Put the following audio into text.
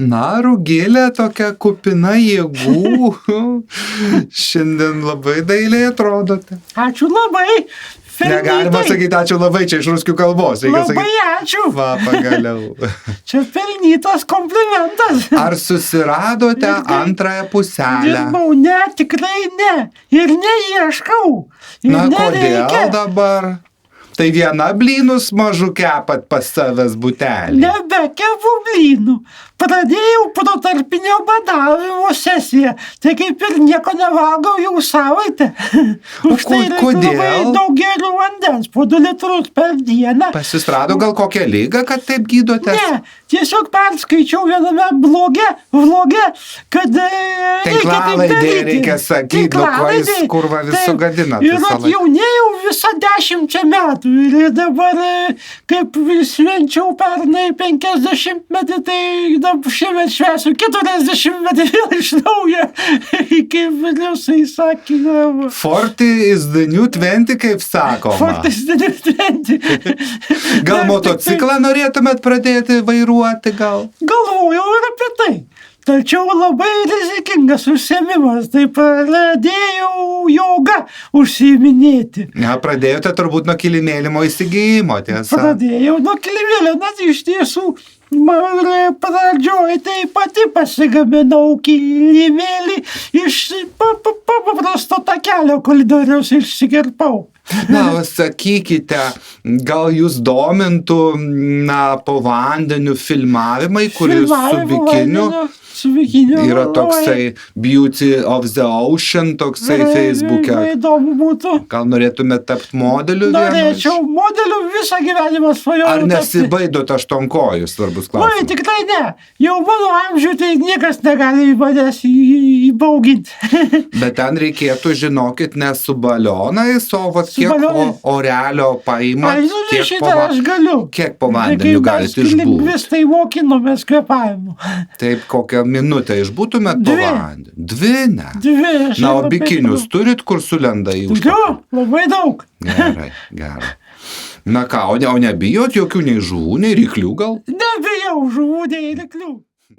Na, Rugilė tokia kupina jėgų. Šiandien labai dailiai atrodote. Ačiū labai. Negalima sakyti ačiū labai, čia iš ruskių kalbos. Reikia Labai sakyti, ačiū. va, pagaliau. Čia pelnytas komplimentas. Ar susiradote antrąją puselę? Dirbau, ne, tikrai ne. Ir neieškau. Ir Na, nereikia. kodėl dabar? Tai viena blynus mažų kepat pas savęs butelį. Nebekepu blynų. Pradėjau protarpinio badavimo sesiją. Tai kaip ir nieko nevalgau jau savaitę. Už tai reikia kodėl? labai daug gerių vandens, po 2 litrus per dieną. Pas jūs rado gal kokią ligą, kad taip gydotės? Ne, tiesiog perskaičiau viename vloge, kad Tinklalaidė reikia sakyti, nu kuo jis kurva vis sugadina. Ir atjaunėjau visą 10 metų. Ir dabar, kaip švenčiau pernai 50 metį, tai šiemet švęsiu 40 metį vėl iš naujo. Kaip vėliausiai sakė. 40 is the new 20, kaip sakoma. 40 is the new 20. Gal motociklą norėtumėt pradėti vairuoti, gal? Galvojau ir apie tai. Tačiau labai rizikingas užsiėmimas, tai pradėjau jogą užsiiminėti. Ja, pradėjote turbūt nuo kilimėlimo įsigijimo, tiesa. Pradėjau nuo kilimėlio, net iš tiesų pradžioj tai pati pasigaminau kilimėlį iš paprasto takelio koridoriaus išsikirpau. Na, sakykite, gal jūs domintų, na, po vandeniu filmavimai, kur jūs su bikiniu yra toksai Beauty of the Ocean, toksai Facebook'e. Įdomu būtų. Gal norėtumėte tapti modeliu? Norėčiau modeliu visą gyvenimą svajojau. Ar nesibaidote aštonkojus, svarbus klausimas? Oi, tikrai ne. Jau mano amžių tai niekas negali manęs įbauginti. Bet ten reikėtų, žinokit, ne su balionais, o vat kiek orelio paimat, kiek po vandeniu galite išbūti. Lingvistai mokinomės kvėpavimu. Taip, kokią minutę išbūtumėt po vandeniu? 2, ne? 2. Na, o bikinius turit, kur sulenda į užpakalį? Labai daug. Gerai. Na ką, o nebijot jokių nei žuvų, nei ryklių gal? Nebijau žuvų, nei ryklių.